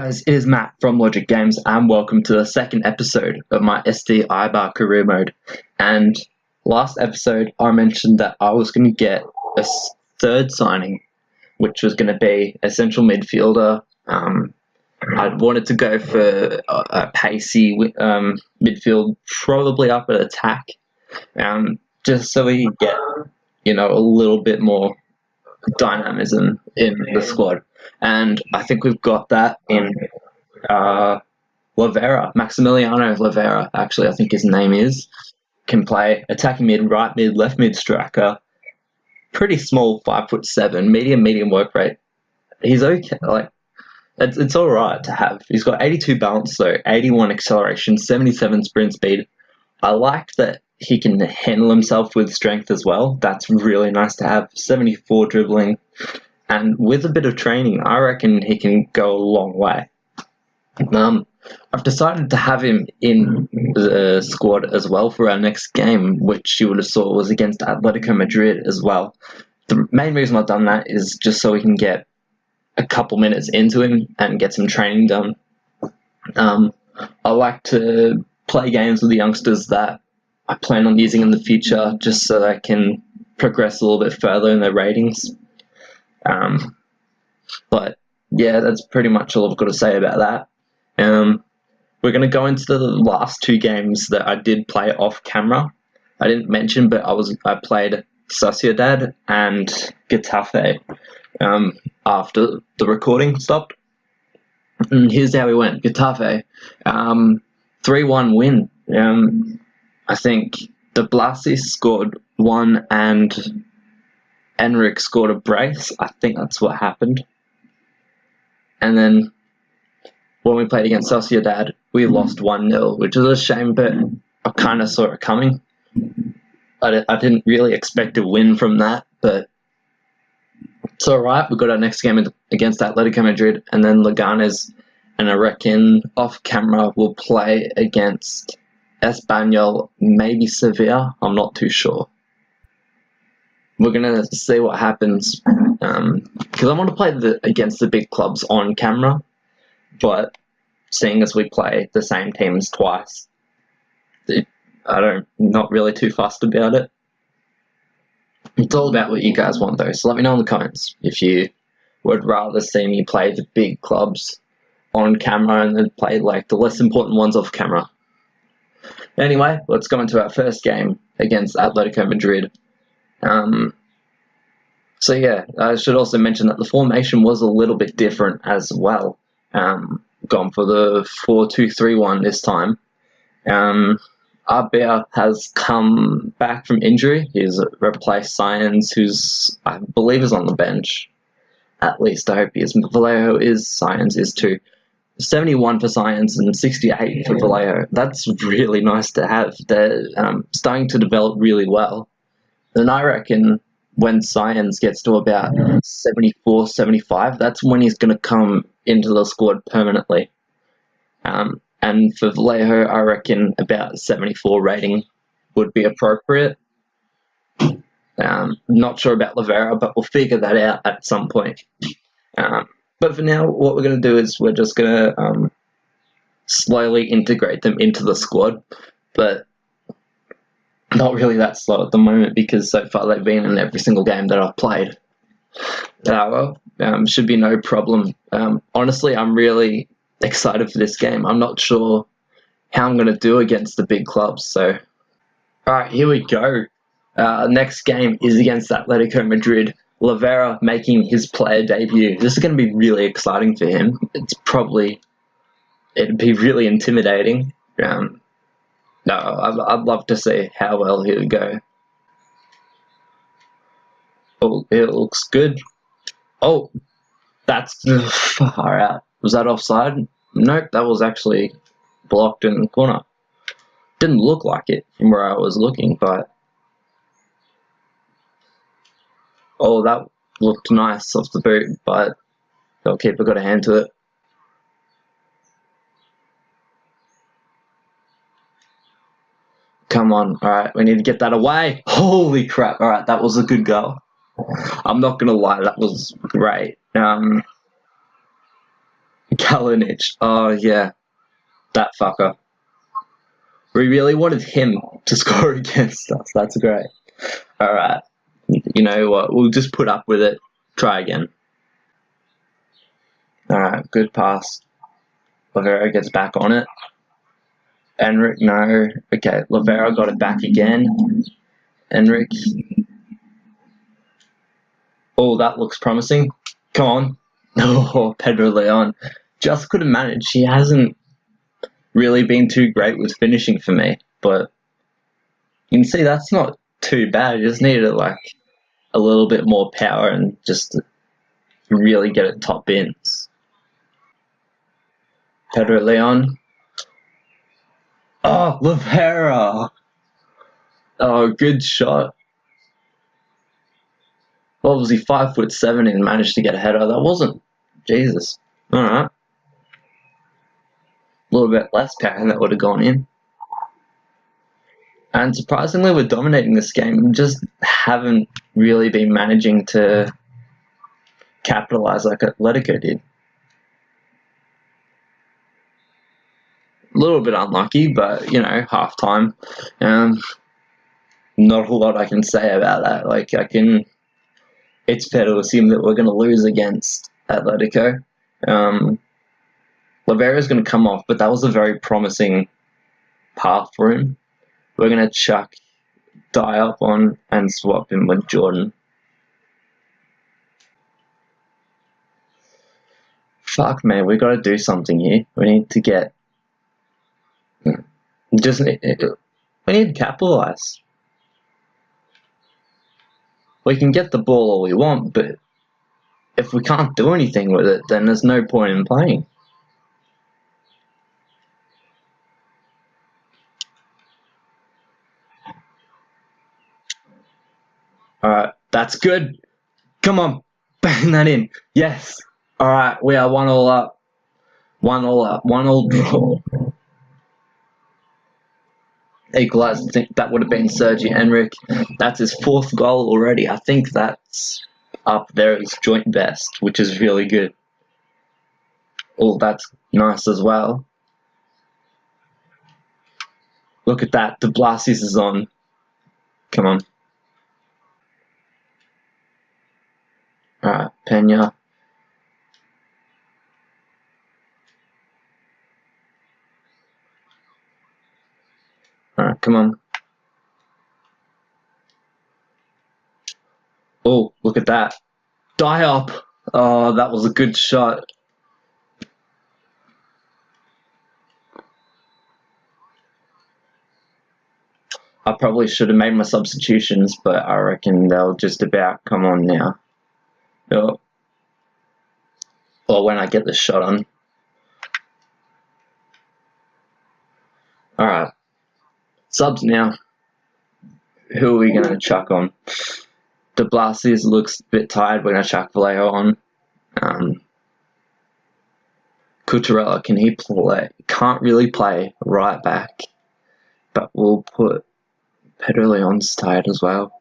Guys, it is Matt from Logic Games, and welcome to the second episode of my SD Eibar career mode. And last episode, I mentioned that I was going to get a third signing, which was going to be a central midfielder. I wanted to go for a pacey midfield, probably up at attack, just so we get, a little bit more dynamism in the squad. And I think we've got that in Maximiliano Lavera, actually, I think his name is. Can play attacking mid, right mid, left mid striker. Pretty small, 5'7", medium work rate. He's okay. It's all right to have. He's got 82 balance, so 81 acceleration, 77 sprint speed. I like that he can handle himself with strength as well. That's really nice to have. 74 dribbling. And with a bit of training, I reckon he can go a long way. I've decided to have him in the squad as well for our next game, which you would have saw was against Atletico Madrid as well. The main reason I've done that is just so we can get a couple minutes into him and get some training done. I like to play games with the youngsters that I plan on using in the future, just so they can progress a little bit further in their ratings. But yeah, that's pretty much all I've got to say about that. We're going to go into the last two games that I did play off camera. I didn't mention, but I played Sociedad and Getafe after the recording stopped. And here's how we went. Getafe, 3-1 win. I think De Blasi scored one and Enric scored a brace. I think that's what happened. And then when we played against Sociedad, we lost 1-0, which is a shame, but I kind of saw it coming. I didn't really expect a win from that, but it's all right. We've got our next game against Atletico Madrid and then Leganes, and I reckon off camera we'll play against Espanyol, maybe Sevilla. I'm not too sure. We're going to see what happens, because I want to play against the big clubs on camera, but seeing as we play the same teams twice, not really too fussed about it. It's all about what you guys want though, so let me know in the comments if you would rather see me play the big clubs on camera and then play like the less important ones off camera. Anyway, let's go into our first game against Atletico Madrid. So yeah, I should also mention that the formation was a little bit different as well. Gone for the 4-2-3-1 this time. Eibar has come back from injury. He's replaced Science, who's, I believe, is on the bench. At least I hope he is. Vallejo is, Science is too. 71 for Science and 68 for Vallejo. That's really nice to have. They're starting to develop really well. And I reckon when Science gets to about 74, 75, that's when he's going to come into the squad permanently. And for Vallejo, I reckon about 74 rating would be appropriate. Not sure about Lavera, but we'll figure that out at some point. But for now, what we're going to do is we're just going to slowly integrate them into the squad, but not really that slow at the moment because so far they've been in every single game that I've played. Should be no problem. Honestly, I'm really excited for this game. I'm not sure how I'm going to do against the big clubs. So, alright, here we go. Next game is against Atletico Madrid. Lavera making his player debut. This is going to be really exciting for him. It'd be really intimidating. I'd love to see how well he would go. Oh, it looks good. Oh, that's far out. Was that offside? Nope, that was actually blocked in the corner. Didn't look like it from where I was looking, but oh, that looked nice off the boot, but the keeper got a hand to it. Come on, alright, we need to get that away. Holy crap, alright, that was a good goal. I'm not going to lie, that was great. Kalinic. Oh, yeah. That fucker. We really wanted him to score against us. That's great. Alright. You know what? We'll just put up with it. Try again. Alright, good pass. Lavera gets back on it. Enric, no. Okay, Lavera got it back again. Enric. Oh, that looks promising. Come on. Oh, Pedro Leon. Just couldn't manage. He hasn't really been too great with finishing for me, but you can see that's not too bad. I just needed like a little bit more power and just really get it top bins. Pedro Leon. Oh, Lavera. Oh, good shot. What was he, 5'7" and managed to get a header? That wasn't, Jesus. Alright. A little bit less power and that would have gone in. And surprisingly, we're dominating this game. We just haven't really been managing to capitalize like Atletico did. A little bit unlucky, but, you know, half time. Not a lot I can say about that. Like, it's fair to assume that we're going to lose against Atletico. Lavera's going to come off, but that was a very promising path for him. We're going to chuck Diop on and swap him with Jordan. Fuck, man, we got to do something here. We need to get... we need to capitalize. We can get the ball all we want, but if we can't do anything with it, then there's no point in playing. Alright, that's good. Come on, bang that in. Yes. Alright, we are 1-1 up. 1-1 up. 1-1 draw. Equalised. I think that would have been Sergi Enric. That's his 4th goal already. I think that's up there as joint best, which is really good. Oh, that's nice as well. Look at that. De Blasis is on. Come on. Alright, Pena. Alright, come on. Oh, look at that. Diop. Oh, that was a good shot. I probably should have made my substitutions, but I reckon they'll just about come on now. Or when I get the shot on. Alright. Subs now. Who are we going to chuck on? De Blasis looks a bit tired. We're going to chuck Vallejo on. Cucurella, can he play? Can't really play right back. But we'll put Pedro Leon's tired as well.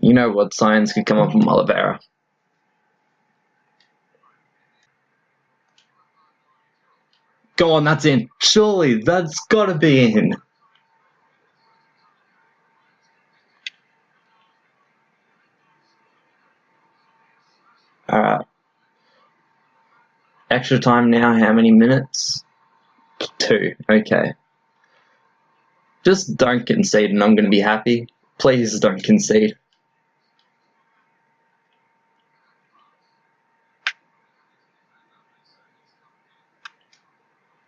You know what, signs could come up from Oliveira. Go on, that's in. Surely, that's got to be in. Alright. Extra time now, how many minutes? 2, okay. Just don't concede and I'm going to be happy. Please don't concede.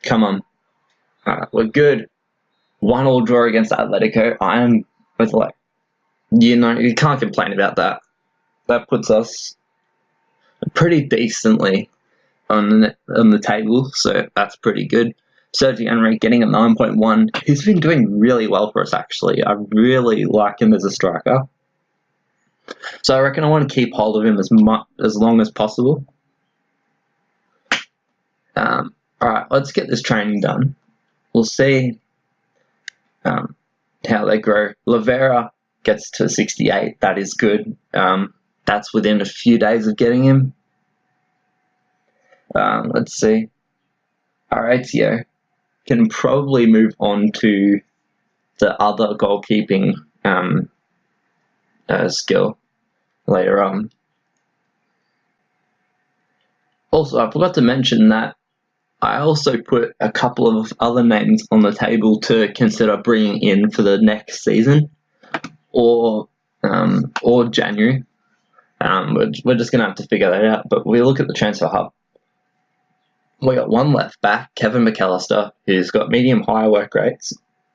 Come on. Alright, we're good. 1-1 draw against Atletico. I am with like, you know, you can't complain about that. That puts us pretty decently on the table, so that's pretty good. Sergi Enric getting a 9.1. He's been doing really well for us, actually. I really like him as a striker. So I reckon I want to keep hold of him as long as possible. Alright, let's get this training done. We'll see how they grow. Lavera gets to 68. That is good. that's within a few days of getting him. Let's see. Horatio can probably move on to the other goalkeeping skill later on. Also, I forgot to mention that I also put a couple of other names on the table to consider bringing in for the next season, or January. We're just going to have to figure that out. But we look at the transfer hub. We got one left back, Kevin McAllister, who's got medium-high work rates.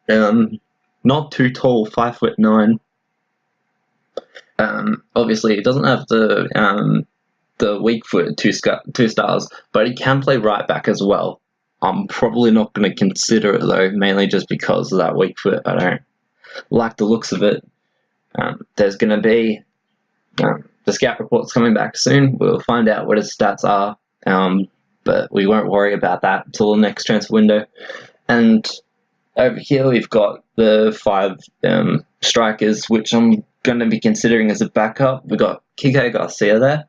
Not too tall, 5'9". Obviously, he doesn't have the weak foot, two stars, but he can play right back as well. I'm probably not going to consider it though, mainly just because of that weak foot. I don't like the looks of it. There's going to be the scout report's coming back soon. We'll find out what his stats are, but we won't worry about that until the next transfer window. And over here we've got the 5 strikers, which I'm going to be considering as a backup. We've got Kike Garcia there,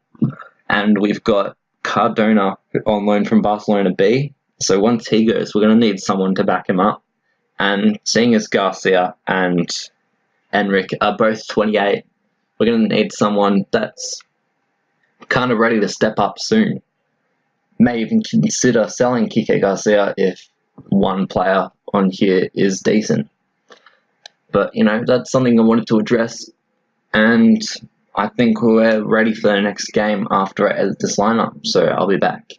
and we've got Cardona on loan from Barcelona B. So once he goes, we're going to need someone to back him up. And seeing as Garcia and Enric are both 28, we're going to need someone that's kind of ready to step up soon. May even consider selling Kike Garcia if one player on here is decent. But, that's something I wanted to address. And I think we're ready for the next game after I edit this lineup. So I'll be back.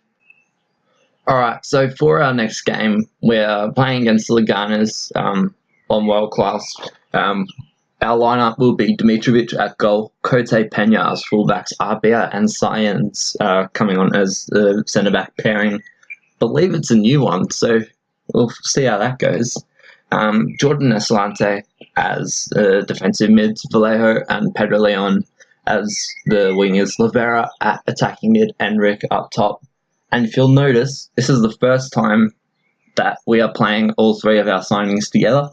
Alright, so for our next game, we're playing against the Leganes on World Class. Our lineup will be Dimitrovic at goal, Cote Pena as fullbacks, Arbia and Science coming on as the centre-back pairing. Believe it's a new one, so we'll see how that goes. Jordan Escalante as defensive mids, Vallejo and Pedro Leon as the wingers, Lavera at attacking mid, Enric up top. And if you'll notice, this is the first time that we are playing all 3 of our signings together,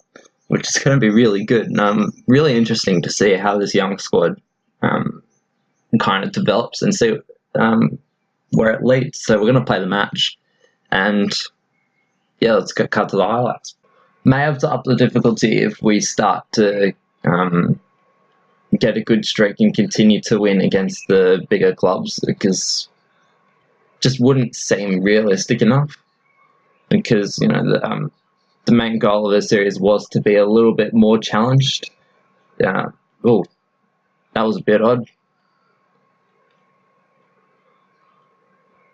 which is going to be really good. And really interesting to see how this young squad kind of develops and see where it leads. So we're going to play the match. And yeah, let's get cut to the highlights. May have to up the difficulty if we start to get a good streak and continue to win against the bigger clubs, because just wouldn't seem realistic enough. Because, the main goal of the series was to be a little bit more challenged. Oh, that was a bit odd.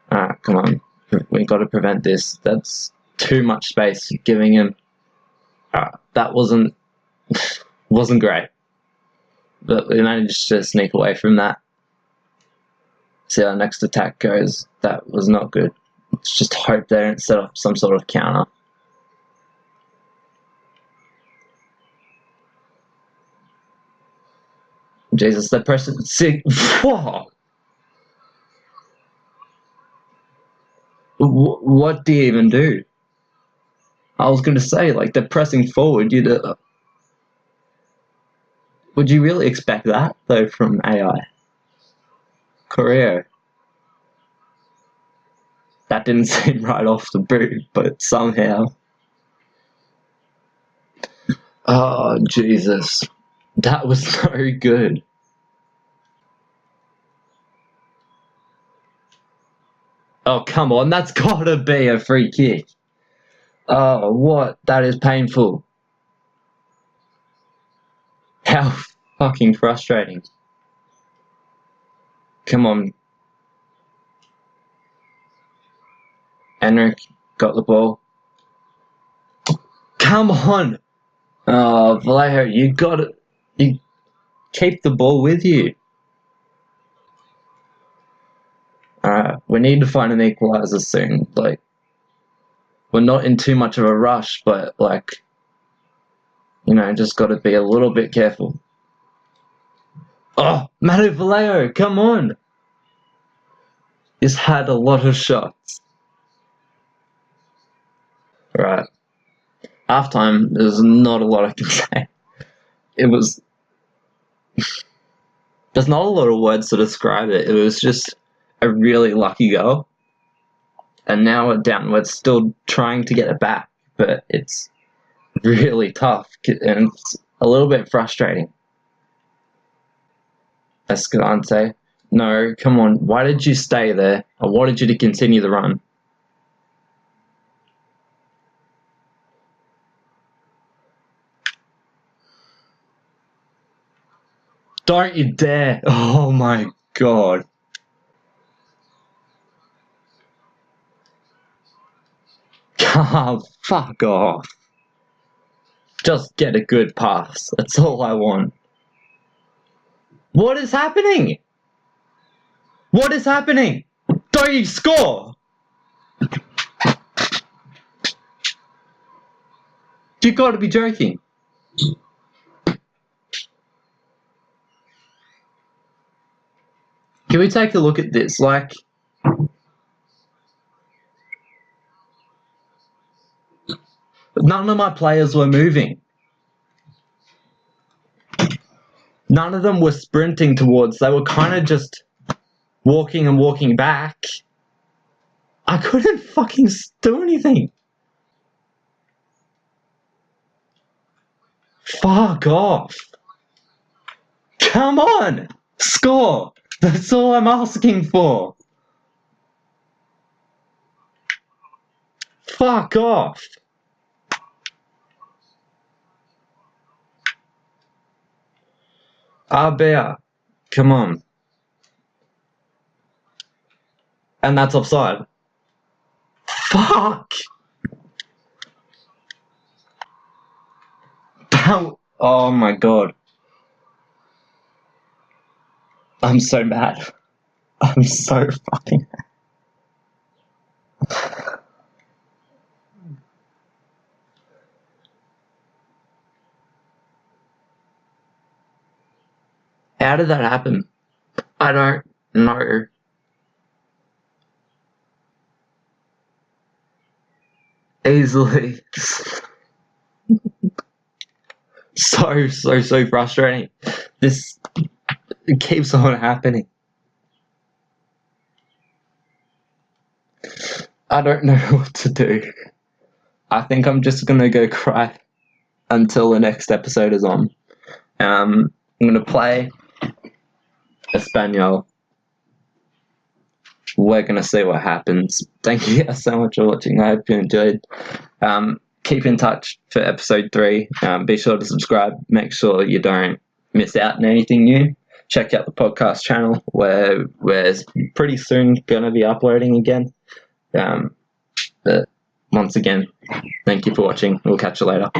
Come on. We've got to prevent this. That's too much space giving him. That wasn't great. But we managed to sneak away from that. See how our next attack goes. That was not good. Let's just hope they don't set up some sort of counter. Jesus, they're pressing. What do you even do? I was going to say, they're pressing forward. Would you really expect that, though, from AI? Correo. That didn't seem right off the boot, but somehow. Oh, Jesus. That was so good. Oh, come on. That's got to be a free kick. Oh, what? That is painful. How fucking frustrating. Come on. Enric got the ball. Come on. Oh, Vallejo, you got it. You keep the ball with you. We need to find an equalizer soon. We're not in too much of a rush, but just got to be a little bit careful. Oh, Manu Vallejo, come on. He's had a lot of shots. Right. Halftime, there's not a lot I can say. It was... There's not a lot of words to describe it. It was just a really lucky goal. And now we're down. We're still trying to get it back, but it's really tough and it's a little bit frustrating. Escalante. No, come on. Why did you stay there? I wanted you to continue the run. Don't you dare. Oh my god. Oh, fuck off. Just get a good pass. That's all I want. What is happening? What is happening? Don't you score? You gotta be joking. Can we take a look at this? Like, none of my players were moving. None of them were sprinting towards. They were kind of just walking and walking back. I couldn't fucking do anything. Fuck off. Come on. Score. That's all I'm asking for. Fuck off. Eibar. Come on. And that's offside. Fuck. Oh my god. I'm so mad. I'm so fucking mad. How did that happen? I don't know. Easily. So frustrating. This keeps on happening. I don't know what to do. I think I'm just gonna go cry until the next episode is on. I'm gonna play Espanol. We're gonna see what happens. Thank you guys so much for watching. I hope you enjoyed. Keep in touch for episode 3. Be sure to subscribe. Make sure you don't miss out on anything new. Check out the podcast channel where we're pretty soon gonna be uploading again. But once again, thank you for watching. We'll catch you later.